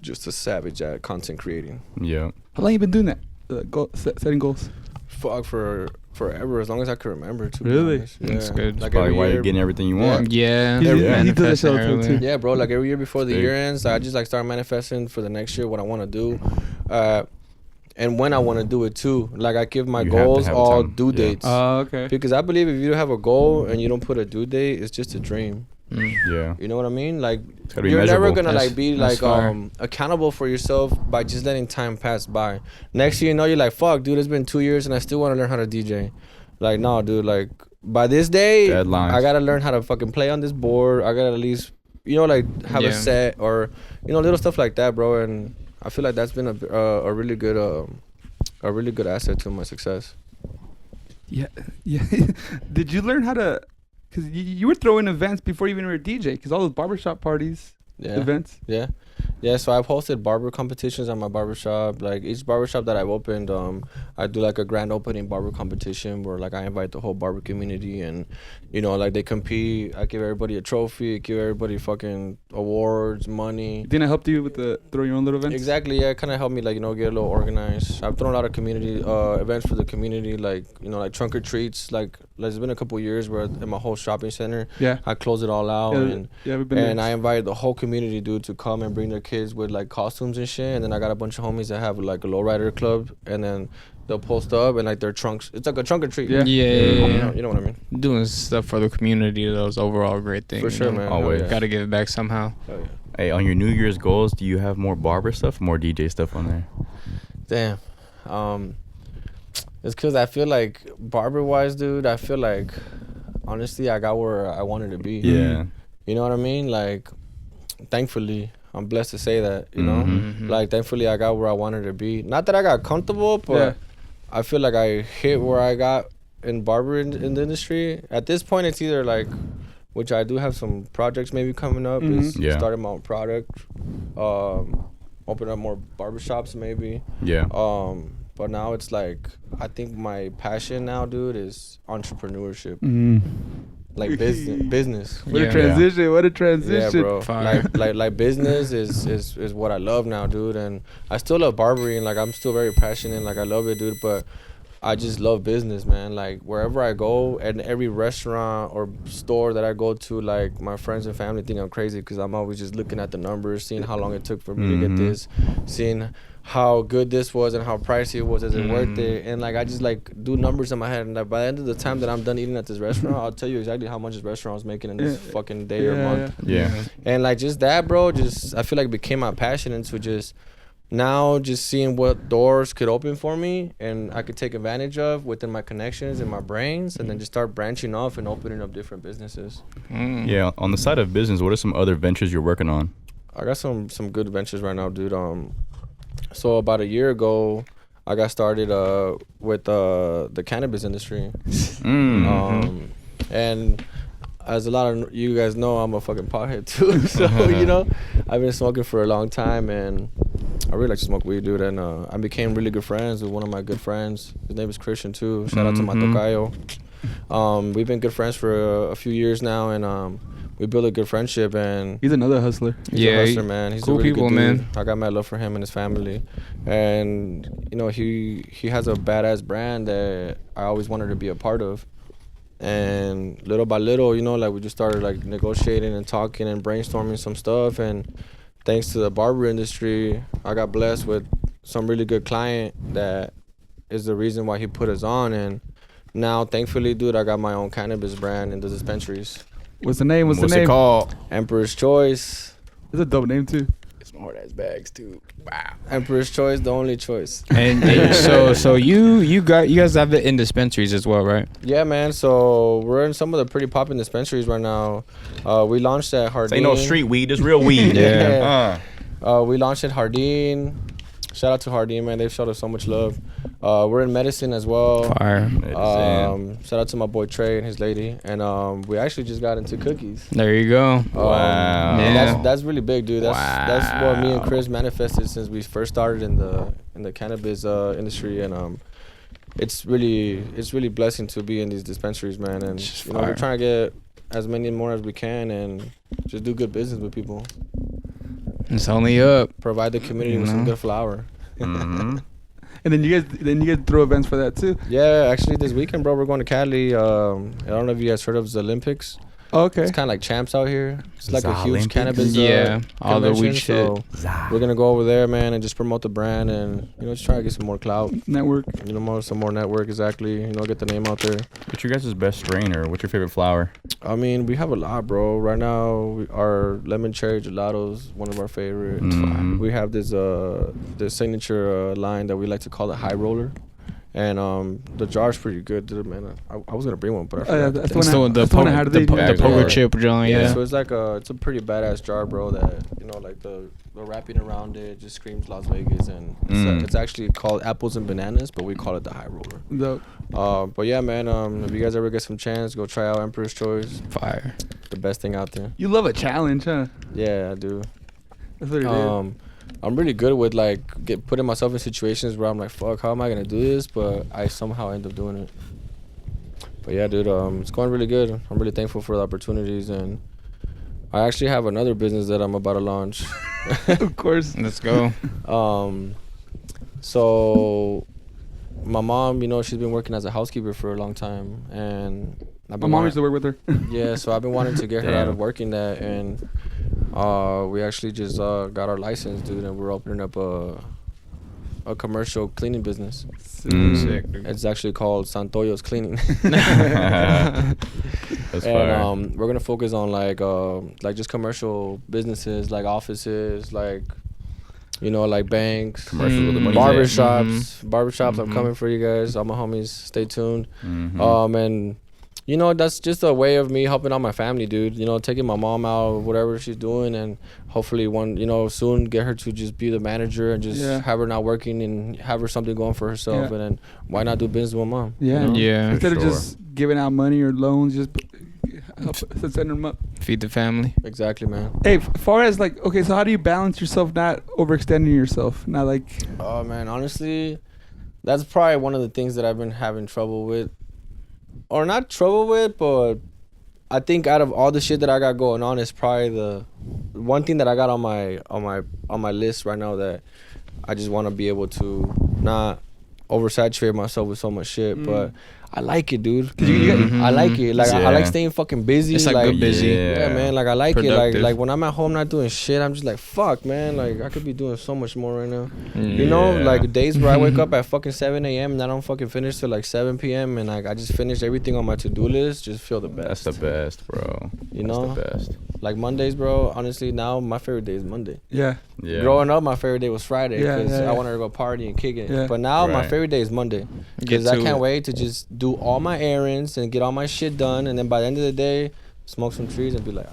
just a savage at content creating. Yeah. How long you been doing that? Setting goals? Fuck, for forever, as long as I can remember. To really? Be honest. Yeah. That's good. Like, probably why you're getting everything you want. Yeah. He does that show too. Yeah, bro. Like, every year before the year ends, I just like start manifesting for the next year what I want to do, and when I want to do it too. Like, I give my goals all due dates. Oh, okay. Because I believe if you don't have a goal and you don't put a due date, it's just a dream. Yeah. You know what I mean? Like, be you're never measurable. gonna like be like fire. accountable for yourself by just letting time pass by. Next thing you know, you're like, fuck, dude, it's been 2 years and I still want to learn how to DJ. Like, no, dude, like by this day, Deadlines. I gotta learn how to fucking play on this board. I gotta at least, you know, like have a set or, you know, little stuff like that, bro. And I feel like that's been a really good asset to my success. Yeah. Did you learn how to? Because you were throwing events before you even were a DJ. Because all those barbershop parties, events. Yeah, so I've hosted barber competitions at my barbershop. Like each barbershop that I've opened, I do like a grand opening barber competition where like I invite the whole barber community and, you know, like they compete. I give everybody a trophy, give everybody fucking awards, money. Didn't it help you with the throwing your own little events? Exactly, yeah, it kind of helped me like, you know, get a little organized. I've thrown a lot of community events for the community, like, you know, like trunk or treats. Like there's been a couple years where in my whole shopping center, I closed it all out we've been and I invited the whole community, dude, to come and bring their kids with like costumes and shit. And then I got a bunch of homies that have like a lowrider club, and then they'll post up and like their trunks. It's like a trunk or treat. Yeah. You know what I mean? Doing stuff for the community, those overall a great thing. For sure, man. Always. Yeah. Got to give it back somehow. Oh, yeah. Hey, on your New Year's goals, do you have more barber stuff, or more DJ stuff on there? Damn. It's because I feel like barber wise, dude, I feel like honestly I got where I wanted to be. Yeah. You know what I mean? Like, thankfully, I'm blessed to say that, you know? Like, thankfully, I got where I wanted to be. Not that I got comfortable, but I feel like I hit where I got in barber in the industry. At this point, it's either like, which I do have some projects maybe coming up, is starting my own product, open up more barbershops maybe. Yeah. But now it's like, I think my passion now, dude, is entrepreneurship. Like business. What a transition! Yeah. What a transition! Yeah, bro. Like business is what I love now, dude. And I still love barbering. Like I'm still very passionate. Like I love it, dude. But I just love business, man. Like wherever I go, and every restaurant or store that I go to, like my friends and family think I'm crazy because I'm always just looking at the numbers, seeing how long it took for me to get this, seeing how good this was and how pricey it was. Is it worth it? And like I just like do numbers in my head, and like, by the end of the time that I'm done eating at this restaurant, I'll tell you exactly how much this restaurant was making in this fucking day or month. Yeah. And like just that, bro, just I feel like it became my passion into just now just seeing what doors could open for me and I could take advantage of within my connections and my brains, and then just start branching off and opening up different businesses. Yeah. On the side of business, what are some other ventures you're working on? I got some good ventures right now, dude. So about a year ago, I got started with the cannabis industry. And as a lot of you guys know, I'm a fucking pothead too. So, you know, I've been smoking for a long time, and I really like to smoke weed, dude. And I became really good friends with one of my good friends. His name is Christian too. Shout out to my tocayo. We've been good friends for a few years now, and we built a good friendship. And he's another hustler. He's a hustler, man. He's cool a really people, good dude. man. I got mad love for him and his family. And, you know, he has a badass brand that I always wanted to be a part of. And little by little, you know, like we just started like negotiating and talking and brainstorming some stuff. And thanks to the barber industry, I got blessed with some really good client that is the reason why he put us on. And now, thankfully, dude, I got my own cannabis brand in the dispensaries. What's the name? What's the name? It called? Emperor's Choice. It's a dope name too. It's some hard ass bags too. Wow. Emperor's Choice, the only choice. And so you guys have it in dispensaries as well, right? Yeah, man. So we're in some of the pretty popping dispensaries right now. We launched at Hardin. Ain't no street weed, it's real weed. We launched at Hardin. Shout out to Hardin, man. They've showed us so much love. We're in medicine as well. Fire. Shout out to my boy Trey and his lady. And we actually just got into cookies. There you go. Wow. Yeah. That's really big, dude. That's what me and Chris manifested since we first started in the cannabis industry. And it's really blessing to be in these dispensaries, man. And you know, we're trying to get as many more as we can and just do good business with people. It's only up. Provide the community with some good flour. And then you guys throw events for that too. Yeah, actually this weekend, bro, we're going to Cali. I don't know if you guys heard of the Olympics. Okay. It's kind of like Champs out here. It's like a huge cannabis. All the weed shit. So we're gonna go over there, man, and just promote the brand, and just try to get some more clout, network. Some more network. Exactly. Get the name out there. What's your guys' best strain, or what's your favorite flower? I mean, we have a lot, bro. Right now, our lemon cherry gelato is one of our favorites. Mm-hmm. We have this signature line that we like to call the High Roller. And the jar's pretty good, dude, man. I was gonna bring one, but I forgot. That's the one I had. The poker chip joint, yeah. So it's like it's a pretty badass jar, bro. That like the wrapping around it just screams Las Vegas, and it's actually called Apples and Bananas, but we call it the High Roller. Dope. But yeah, man. If you guys ever get some chance, go try out Emperor's Choice. Fire. The best thing out there. You love a challenge, huh? Yeah, I do. That's what it is. I'm really good with putting myself in situations where I'm like, fuck, how am I gonna do this? But I somehow end up doing it. But yeah, dude, it's going really good. I'm really thankful for the opportunities, and I actually have another business that I'm about to launch. Of course. Let's go. So my mom, she's been working as a housekeeper for a long time, and my mom used to work with her. Yeah, so I've been wanting to get her out of working that, and we actually just got our license, dude, and we're opening up a commercial cleaning business. Sick, dude. It's actually called Santoyo's Cleaning. That's fire. And we're gonna focus on like just commercial businesses, like offices, like banks, Commercials with the money. barbershops. Barbershops, I'm coming for you guys. All my homies, stay tuned. And that's just a way of me helping out my family, dude. Taking my mom out, whatever she's doing, and hopefully soon get her to just be the manager and just have her not working and have her something going for herself. And then why not do business with mom? Yeah. Yeah. Instead of just giving out money or loans, just help send them up. Feed the family. Exactly, man. Hey, far as okay, so how do you balance yourself not overextending yourself? Not like. Oh man, honestly, that's probably one of the things that I've been having trouble with. Or not trouble with, but I think out of all the shit that I got going on, is probably the one thing that I got on my list right now, that I just want to be able to not oversaturate myself with so much shit. But I like it, dude. I like it. I like staying fucking busy. It's like good busy. Yeah, man. I like productive. it. Like when I'm at home not doing shit, I'm just like, fuck, man. I could be doing so much more right now. Days where I wake up at fucking 7 a.m. and I don't fucking finish till 7 p.m. and I just finished everything on my to-do list. Just feel the best. That's the best, bro. That's the best. Like Mondays, bro. Honestly, now my favorite day is Monday. Yeah. Growing up, my favorite day was Friday because I wanted to go party and kick it. Yeah. But now my favorite day is Monday because I can't wait to just do all my errands and get all my shit done, and then by the end of the day, smoke some trees and be like,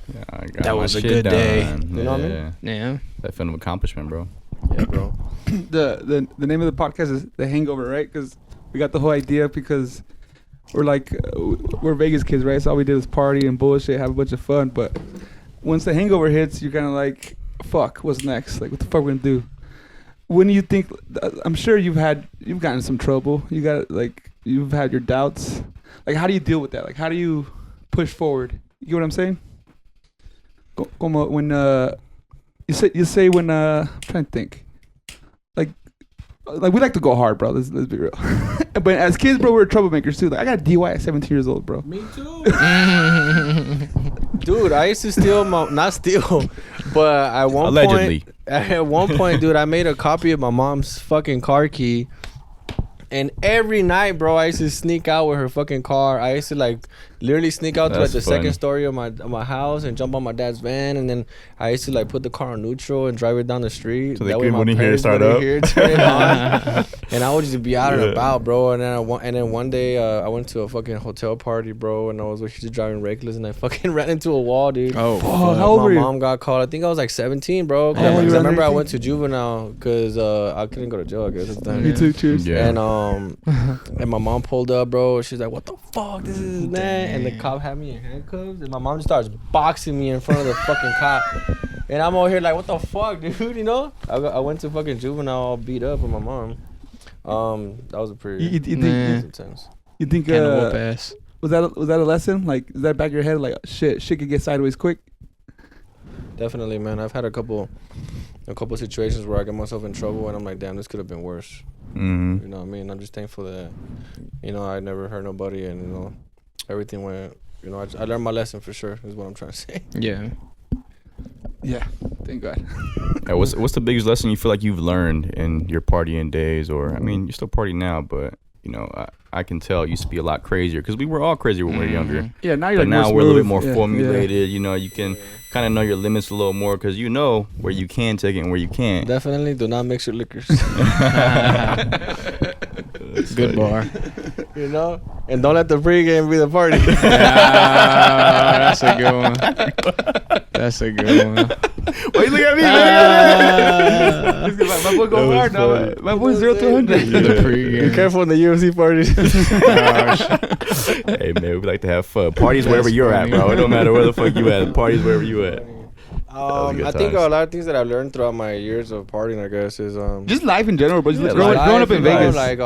yeah, I got that was a good day. You know what I mean? Yeah. That feeling of accomplishment, bro. Yeah, bro. The name of the podcast is The Hangover, right? Because we got the whole idea because we're Vegas kids, right? So all we did was party and bullshit, have a bunch of fun. But once the hangover hits, you're kind of like, fuck, what's next? Like, what the fuck we gonna do? When you think, I'm sure you've gotten some trouble. You've had your doubts. Like, how do you deal with that? Like, how do you push forward? You get what I'm saying? Como when you say when I'm trying to think. Like we like to go hard, bro. Let's be real. But as kids, bro, we're troublemakers too. Like I got a DUI at 17 years old, bro. Me too. Dude, I used to steal not steal, but at one point, dude, I made a copy of my mom's fucking car key. And every night, bro, I used to sneak out with her fucking car. I used to literally sneak out to the second story of my house and jump on my dad's van, and then I used to put the car on neutral and drive it down the street. So they couldn't when you hear it start up. Turn it on. And I would just be out and about, bro. And then one day I went to a fucking hotel party, bro, and I was just driving reckless, and I fucking ran into a wall, dude. Oh, how old were you? My mom got called. I think I was 17, bro. I remember I went to juvenile because I couldn't go to jail, I guess, at the time. Me too, cheers. Yeah. And my mom pulled up, bro. She's like, "What the fuck? This is that." And the cop had me in handcuffs, and my mom just starts boxing me in front of the fucking cop. And I'm over here like, "What the fuck, dude?" You know? I went to fucking juvenile all beat up with my mom. That was a pretty intense. You think was that a lesson? Like, is that back of your head? Like, shit could get sideways quick. Definitely, man. I've had a couple situations where I got myself in trouble, and I'm like, damn, this could have been worse. Mm-hmm. You know what I mean? I'm just thankful that, I never hurt nobody, and everything went you know, I learned my lesson for sure. Is what I'm trying to say. Yeah. Yeah, thank God. What's the biggest lesson you feel like you've learned in your partying days? Or I mean, you're still partying now, but you know, I can tell it used to be a lot crazier because we were all crazier when we were younger. Yeah, now you're but like now more we're a little bit smooth. more formulated. You know, you can kind of know your limits a little more because you know where you can take it and where you can't. Definitely do not mix your liquors. Good bar. You know, and don't let the pregame be the party. That's a good one. That's a good one. Why you look at me, man? My boy go hard now. My boy 0 to 100. Be careful in the UFC parties. Hey man, we like to have fun. Parties wherever you're at, bro. It don't matter where the fuck you at. Parties wherever you at. I think a lot of things that I've learned throughout my years of partying, I guess, is just life in general, but Yeah, growing up in Vegas. like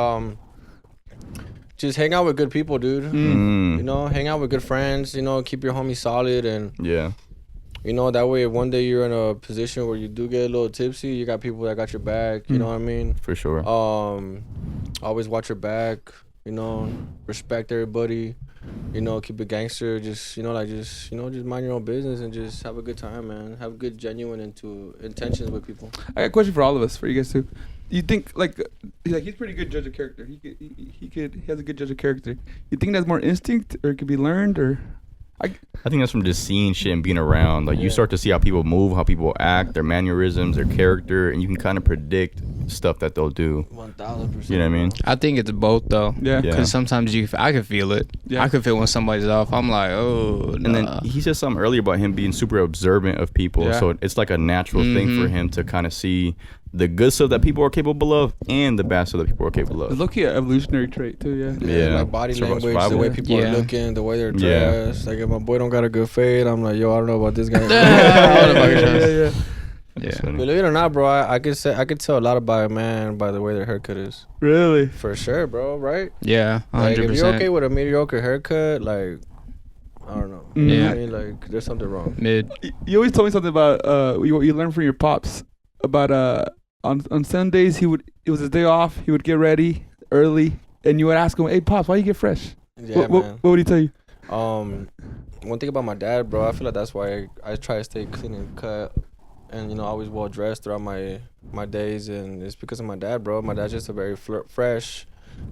just hang out with good people, dude. You know, hang out with good friends. You know, keep your homies solid, and Yeah. you know, that way if one day you're in a position where you do get a little tipsy, you got people that got your back. You know what I mean? For sure. Always watch your back. You know, respect everybody. You know, keep it gangster. Just just mind your own business and just have a good time, man. Have good, genuine intentions with people. I got a question for all of us, for you guys too. You think he's pretty good judge of character. He has a good judge of character. You think that's more instinct, or it could be learned, or? I think that's from just seeing shit and being around. Like you start to see how people move, how people act, their mannerisms, their character, and you can kind of predict stuff that they'll do. 1000%. You know what I mean? I think it's both though. Yeah. Because sometimes I can feel it. Yeah. I can feel when somebody's off. I'm like, oh. And then he said something earlier about him being super observant of people. Yeah. So it's like a natural thing for him to kind of see the good stuff that people are capable of and the bad stuff that people are capable It's of. low-key an evolutionary trait too. Yeah. Yeah. Like body Survival. language, the way people are Yeah. looking, the way they're Yeah. dressed. Like if my boy don't got a good fade, I'm like, yo, I don't know about this guy. Yeah. Yeah. Believe it or not, bro, I could tell a lot about a man by the way their haircut is. Really? For sure, bro. Right? Yeah. 100%. Like if you're okay with a mediocre haircut, like I don't know. You know what I mean, like there's something wrong. Mid. You always told me something about what you learned from your pops about on Sundays it was his day off. He would get ready early, and you would ask him, "Hey, pops, why you get fresh?" Yeah, what would he tell you? One thing about my dad, bro, I feel like that's why I try to stay clean and cut, and you know, always well dressed throughout my days, and it's because of my dad, bro. My dad's just a very fresh,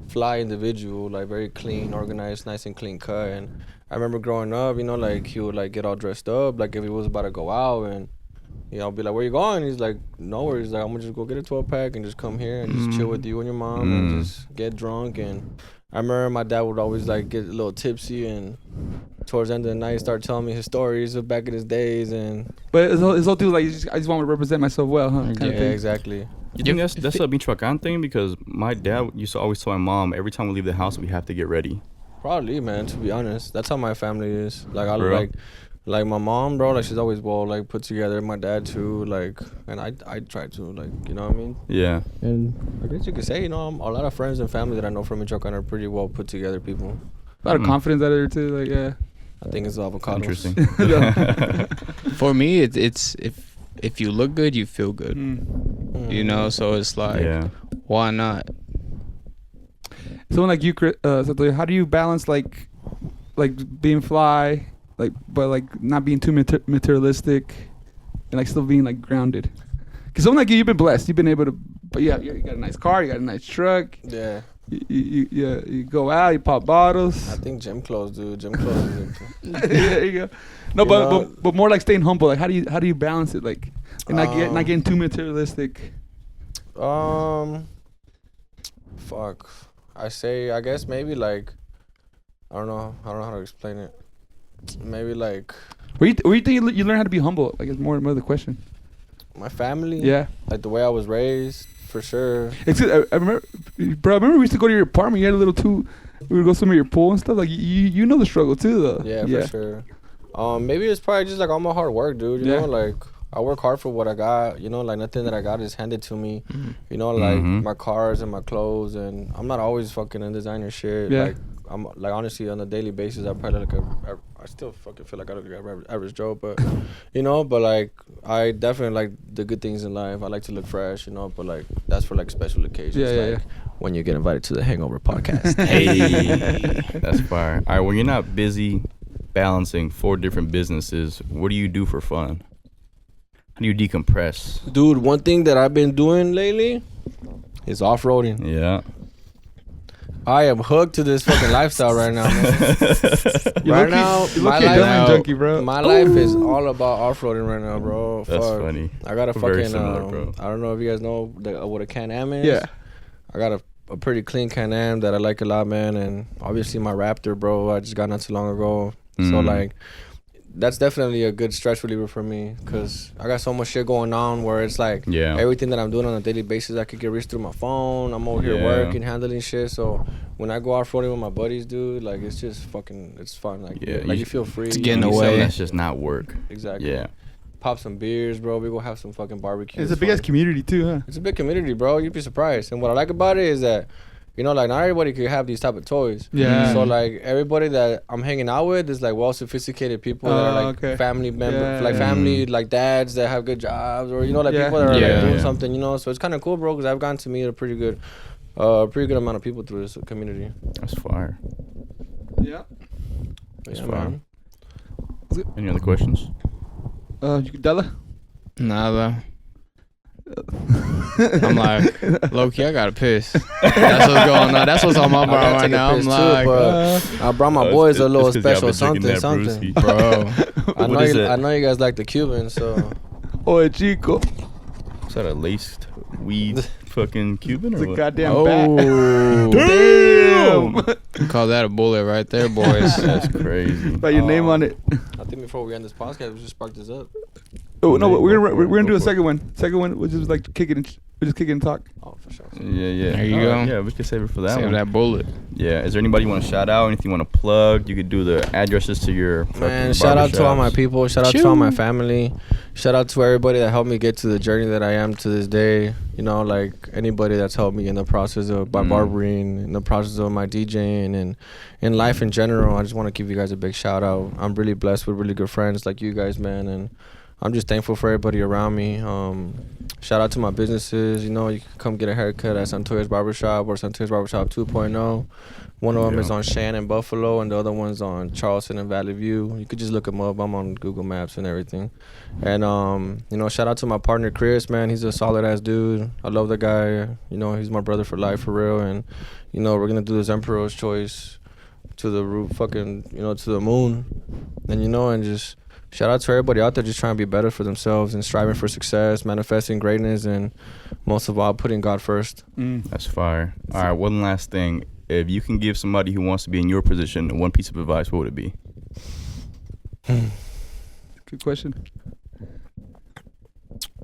fly individual, like very clean, organized, nice and clean cut. And I remember growing up, you know, like he would like get all dressed up, like if he was about to go out, and you know, I'll be like, "Where you going?" He's like, "Nowhere." He's like, "I'm gonna just go get a 12-pack and just come here and just chill with you and your mom and just get drunk." And I remember my dad would always like get a little tipsy, and towards the end of the night start telling me his stories of back in his days. And But his whole dude like, I just want to represent myself well, huh? Kind of yeah, thing. exactly. You think that's a Michoacan thing? Because my dad used to always tell my mom, every time we leave the house, we have to get ready. Probably, man, to be honest. That's how my family is. Like I For real? like my mom, bro, like she's always well like put together. My dad too, like, and I try to, like, you know what I mean? Yeah. And I guess you could say, you know, a lot of friends and family that I know from Michoacan are pretty well put together people. A lot of confidence out of there too. Like, yeah. I think it's avocados. Interesting. For me, it's if you look good, you feel good. You know, so it's like, why not? Someone like you, Santoyo, how do you balance like being fly, but like not being too materialistic, and like still being like grounded? Because someone like you've been blessed. You've been able to, but yeah, you got a nice car, you got a nice truck. Yeah. You go out, you pop bottles. I think gym clothes, dude. Gym clothes. There you go. No, but more like staying humble. Like how do you balance it? Like and not getting too materialistic. Fuck. I guess maybe like I don't know how to explain it. Maybe like Where you think you learn how to be humble? Like it's more the question. my family. Yeah. Like the way I was raised, for sure. It's I remember, bro. I remember we used to go to your apartment. You had a little we would go swim at your pool and stuff. Like you know the struggle too, though. Yeah, for sure. Maybe it's probably just like all my hard work, dude. You know, like I work hard for what I got. You know, like nothing that I got is handed to me. You know, like my cars and my clothes, and I'm not always fucking in designer shit. Yeah. Like I'm like honestly on a daily basis, I probably like I still fucking feel like I look like an average Joe, but you know, but like I definitely like the good things in life. I like to look fresh, you know, but like that's for like special occasions. Yeah. When you get invited to the Hangover Podcast. Hey, that's fire. All right, when you're not busy balancing 4 different businesses, what do you do for fun? How do you decompress? Dude, one thing that I've been doing lately is off-roading. Yeah. I am hooked to this fucking lifestyle right now, man. Right now, my life, junkie, bro. My life is all about off-roading right now, bro. That's funny. I got a Very fucking, similar, bro. I don't know if you guys know what a Can-Am is. Yeah. I got a pretty clean Can-Am that I like a lot, man. And obviously my Raptor, bro, I just got not too long ago. So, like, that's definitely a good stress reliever for me because I got so much shit going on where it's like everything that I'm doing on a daily basis, I could get reached through my phone. I'm over here working, handling shit. So when I go off-roading with my buddies, dude, like, it's just fucking, it's fun. Like, you feel free. It's getting away. That's just not work. Exactly. Yeah. Pop some beers, bro. We go have some fucking barbecue. It's a big ass community too, huh? It's a big community, bro. You'd be surprised. And what I like about it is that, you know, like, not everybody could have these type of toys. Yeah. So, like, everybody that I'm hanging out with is, like, well-sophisticated people that are, like, family members, like, family, like, dads that have good jobs, or, you know, like, people that are, like, doing something, you know. So, it's kind of cool, bro, because I've gotten to meet a pretty good amount of people through this community. That's fire. Yeah. That's fire. Any other questions? Della? Nada. I'm like, low-key, I gotta piss. That's what's going on. That's what's on my mind right now. I'm like, I brought my boys a little special something. Bro. I know you guys like the Cubans, so. Oye, chico. Is that a laced weed fucking Cuban or It's a what? goddamn bat. Damn! Call that a bullet right there, boys. That's crazy. Write your name on it. I think before we end this podcast, we just spark this up. Oh no, we're gonna do a second one. Second one, we'll just like kick it. We just kick it and talk. Oh, for sure. Yeah. There you go. Yeah, we can save it for that Save one. that bullet. Yeah. Is there anybody you want to shout out? Anything you want to plug? You could do the addresses to your Man, shout out to all my people. Shout out to all my family. Shout out to everybody that helped me get to the journey that I am to this day. You know, like anybody that's helped me in the process of my barbering, in the process of my DJing, and in life in general. I just want to give you guys a big shout out. I'm really blessed with really good friends like you guys, man, and I'm just thankful for everybody around me. Shout out to my businesses. You know, you can come get a haircut at Santoyo's Barbershop or Santoyo's Barbershop 2.0. One of them is on Shan and Buffalo, and the other one's on Charleston and Valley View. You could just look them up. I'm on Google Maps and everything. And, you know, shout out to my partner, Chris, man. He's a solid-ass dude. I love the guy. You know, he's my brother for life, for real. And, you know, we're going to do this Emperor's Choice to the roof, fucking, you know, to the moon. And, you know, and just shout out to everybody out there just trying to be better for themselves and striving for success, manifesting greatness, and most of all, putting God first. That's fire. All right, one last thing. If you can give somebody who wants to be in your position one piece of advice, what would it be? Good question.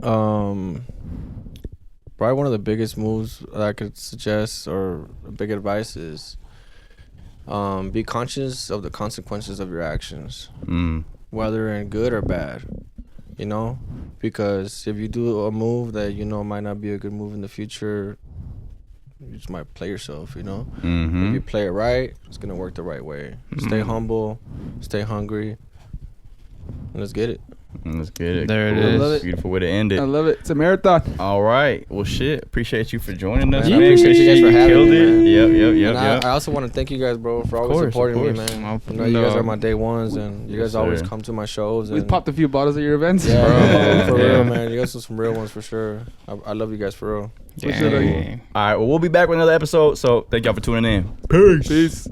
Probably one of the biggest moves that I could suggest, or big advice, is be conscious of the consequences of your actions, whether in good or bad. You know, because if you do a move that you know might not be a good move in the future, you just might play yourself, you know. If you play it right, it's gonna work the right way. Stay humble, stay hungry, and let's get it. Let's get it. There it Cool. is. Love it. Beautiful way to end it. I love it. It's a marathon. All right. Well, shit. Appreciate you for joining us, Man, man. I appreciate you guys for having Killed me, it. man. Yep. And I also want to thank you guys, bro, for always course, supporting me, of man. course. You know, you guys are my day ones, and you guys always sir. come to my shows. We And popped a few bottles at your events. yeah, Bro. for Yeah. real, man. You guys are some real ones for sure. I love you guys for real. Dang. All right. Well, we'll be back with another episode. So thank y'all for tuning in. Peace.